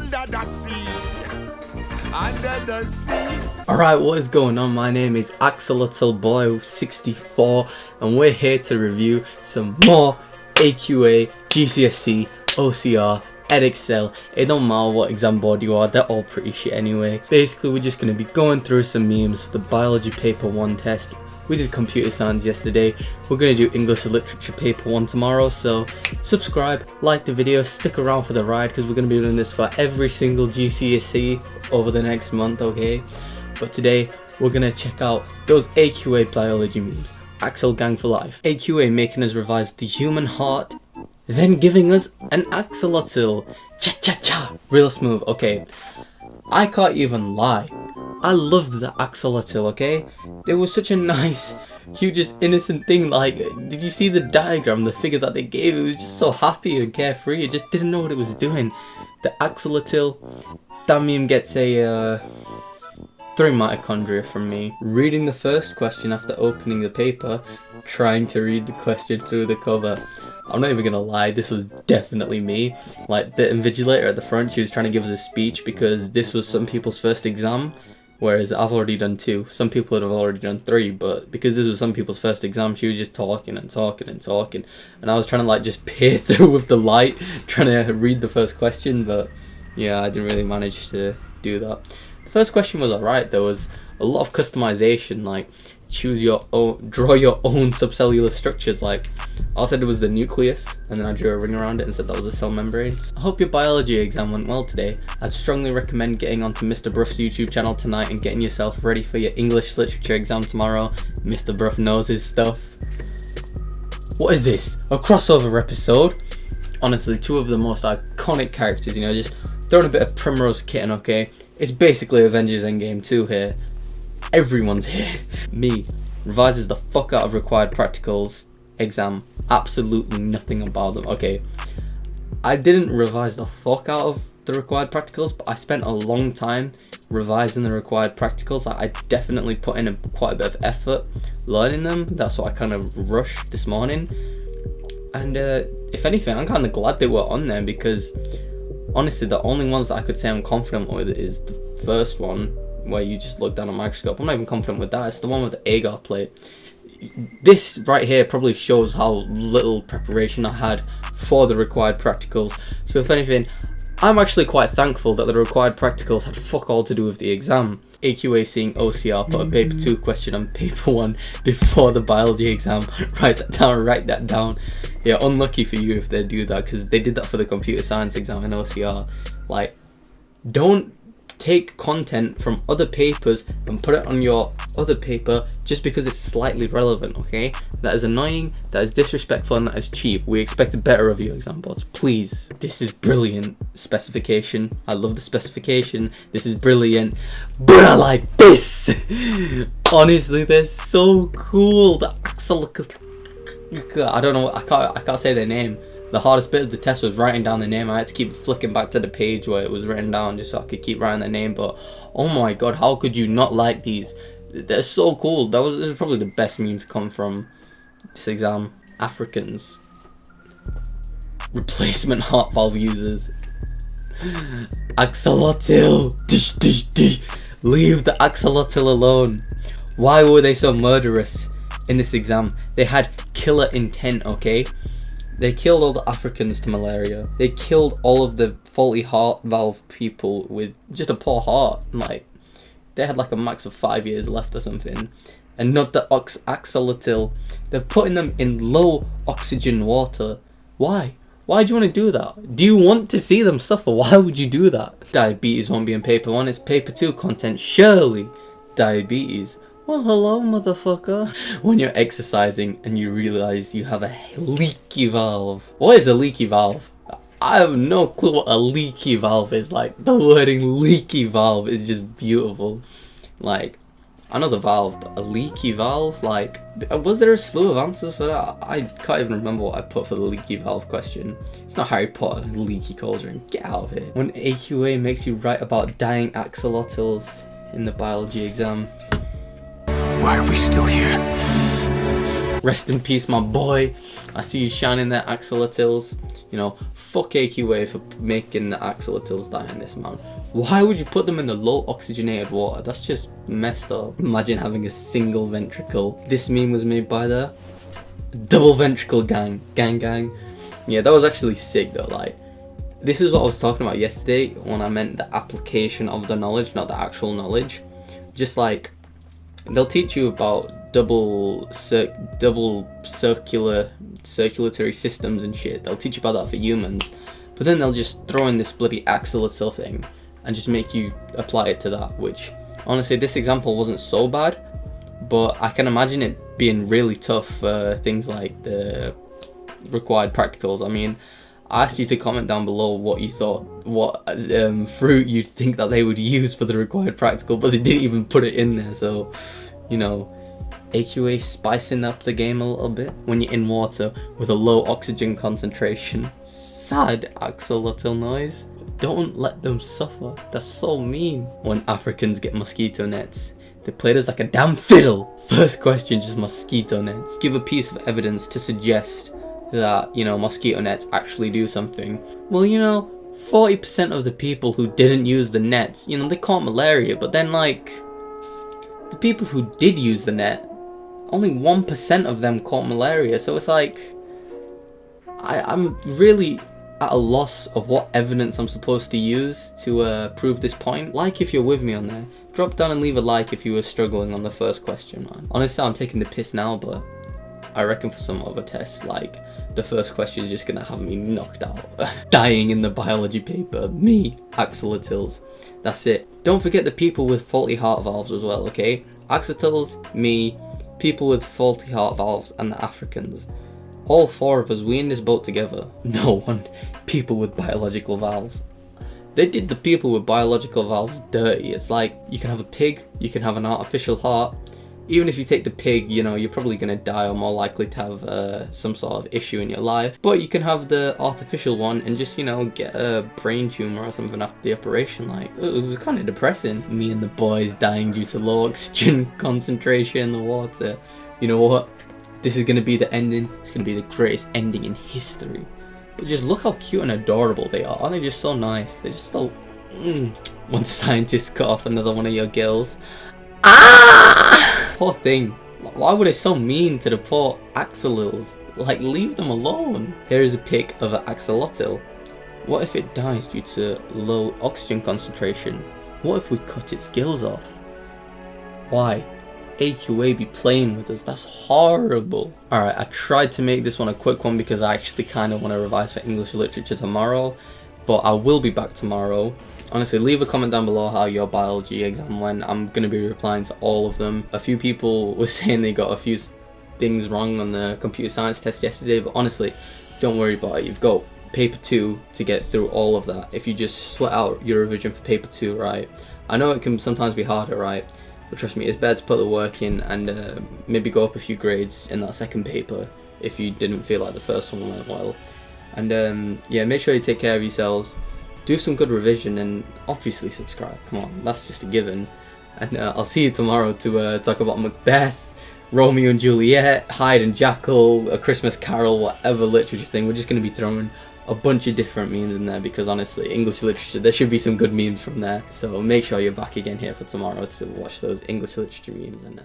under the sea. Under the sea. Alright, what is going on? My name is Axolotl64 and we're here to review some more AQA, Gcse, OCR, Edexcel. It don't matter what exam board you are, they're all pretty shit anyway. Basically, we're just going to be going through some memes for the biology paper 1 test. We did computer science yesterday, we're going to do English and literature paper 1 tomorrow, so subscribe, like the video, stick around for the ride because we're going to be doing this for every single GCSE over the next month, okay? But today, we're going to check out those AQA biology memes. Axel gang for life. AQA making us revise the human heart, then giving us an axolotl. Cha-cha-cha. Real smooth, okay. I can't even lie. I loved the axolotl, okay? It was such a nice, cute, just innocent thing. Like, did you see the diagram, the figure that they gave? It was just so happy and carefree. It just didn't know what it was doing. The axolotl, that meme gets a 3 mitochondria from me. Reading the first question after opening the paper, trying to read the question through the cover. I'm not even gonna lie, this was definitely me. Like, the invigilator at the front, she was trying to give us a speech because this was some people's first exam, whereas I've already done 2. Some people would have already done 3, but because this was some people's first exam, she was just talking and talking and talking. And I was trying to like just peer through with the light, trying to read the first question, but yeah, I didn't really manage to do that. The first question was alright. There was a lot of customization, like choose your own, draw your own subcellular structures. Like, I said it was the nucleus, and then I drew a ring around it and said that was a cell membrane. I hope your biology exam went well today. I'd strongly recommend getting onto Mr. Bruff's YouTube channel tonight and getting yourself ready for your English literature exam tomorrow. Mr. Bruff knows his stuff. What is this? A crossover episode? Honestly, 2 of the most iconic characters, you know, just throwing a bit of Primrose Kitten, okay? It's basically Avengers Endgame 2 here. Everyone's here. Me revises the fuck out of required practicals exam. Absolutely nothing about them. Okay, I didn't revise the fuck out of the required practicals, but I spent a long time revising the required practicals. I definitely put in quite a bit of effort learning them. That's what I kind of rushed this morning. And if anything, I'm kind of glad they were on there because honestly, the only ones that I could say I'm confident with is the first one, where you just look down a microscope. I'm not even confident with that. It's the one with the agar plate. This right here probably shows how little preparation I had for the required practicals. So if anything, I'm actually quite thankful that the required practicals had fuck all to do with the exam. AQA seeing OCR put a paper 2 question on paper 1 before the biology exam. Write that down. Yeah, unlucky for you if they do that, because they did that for the computer science exam in OCR. Like, don't take content from other papers and put it on your other paper just because it's slightly relevant, okay? That is annoying, that is disrespectful, and that is cheap. We expect better of your exam boards, please. This is brilliant specification. I love the specification. This is brilliant, but I like this. Honestly, they're so cool. The axolotl, I don't know, I can't say their name. The hardest bit of the test was writing down the name. I had to keep flicking back to the page where it was written down just so I could keep writing the name. But oh my god, how could you not like these? They're so cool. This is probably the best meme to come from this exam. Africans. Replacement heart valve users. Axolotl. Dish, dish, dish. Leave the axolotl alone. Why were they so murderous in this exam? They had killer intent, okay? They killed all the Africans to malaria. They killed all of the faulty heart valve people with just a poor heart. Like, they had like a max of 5 years left or something. And not the axolotl. They're putting them in low oxygen water. Why? Why do you want to do that? Do you want to see them suffer? Why would you do that? Diabetes won't be in paper 1. It's paper 2 content. Surely diabetes. Well, hello, motherfucker. When you're exercising and you realize you have a leaky valve. What is a leaky valve? I have no clue what a leaky valve is. Like, the wording leaky valve is just beautiful. Like, I know the valve, but a leaky valve? Like, was there a slew of answers for that? I can't even remember what I put for the leaky valve question. It's not Harry Potter, leaky cauldron. Get out of here. When AQA makes you write about dying axolotls in the biology exam. Why are we still here? Rest in peace, my boy. I see you shining there, axolotls. You know, fuck AQA for making the axolotls die in this amount. Why would you put them in the low oxygenated water? That's just messed up. Imagine having a single ventricle. This meme was made by the double ventricle gang. Yeah, that was actually sick though. Like, this is what I was talking about yesterday when I meant the application of the knowledge, not the actual knowledge. Just like, they'll teach you about double circulatory systems and shit. They'll teach you about that for humans, but then they'll just throw in this bloody axolotl thing and just make you apply it to that, which honestly, this example wasn't so bad, but I can imagine it being really tough for things like the required practicals. I mean, I asked you to comment down below what you thought, what fruit you'd think that they would use for the required practical, but they didn't even put it in there. So, you know, AQA spicing up the game a little bit when you're in water with a low oxygen concentration. Sad axolotl noise. Don't let them suffer. That's so mean. When Africans get mosquito nets, they played us like a damn fiddle. First question, just mosquito nets. Give a piece of evidence to suggest that, you know, mosquito nets actually do something. Well, you know, 40% of the people who didn't use the nets, you know, they caught malaria, but then like, the people who did use the net, only 1% of them caught malaria. So it's like, I'm really at a loss of what evidence I'm supposed to use to prove this point. Like if you're with me on there. Drop down and leave a like if you were struggling on the first question, man. Honestly, I'm taking the piss now, but I reckon for some other tests, like, the first question is just gonna have me knocked out. Dying in the biology paper. Me, axolotls. That's it. Don't forget the people with faulty heart valves as well, okay? Axolotls, me, people with faulty heart valves, and the Africans. All four of us, we in this boat together. No one, people with biological valves. They did the people with biological valves dirty. It's like, you can have a pig, you can have an artificial heart. Even if you take the pig, you know, you're probably going to die or more likely to have some sort of issue in your life. But you can have the artificial one and just, you know, get a brain tumor or something after the operation. Like, it was kind of depressing. Me and the boys dying due to low oxygen concentration in the water. You know what? This is going to be the ending. It's going to be the greatest ending in history. But just look how cute and adorable they are. Aren't they just so nice? They're just so... One scientist cut off another one of your gills. Ah! Poor thing. Why were they so mean to the poor axolotls? Like, leave them alone. Here is a pic of an axolotl. What if it dies due to low oxygen concentration? What if we cut its gills off? Why? AQA be playing with us. That's horrible. Alright, I tried to make this one a quick one because I actually kind of want to revise for English literature tomorrow. But I will be back tomorrow. Honestly, leave a comment down below how your biology exam went. I'm going to be replying to all of them. A few people were saying they got a few things wrong on the computer science test yesterday, but honestly, don't worry about it. You've got paper 2 to get through all of that. If you just sweat out your revision for paper 2, right? I know it can sometimes be harder, right? But trust me, it's better to put the work in and maybe go up a few grades in that second paper if you didn't feel like the first one went well. And yeah, make sure you take care of yourselves. Do some good revision and obviously subscribe. Come on, that's just a given. And I'll see you tomorrow to talk about Macbeth, Romeo and Juliet, Hyde and Jekyll, A Christmas Carol, whatever literature thing. We're just going to be throwing a bunch of different memes in there because honestly, English literature, there should be some good memes from there. So make sure you're back again here for tomorrow to watch those English literature memes. And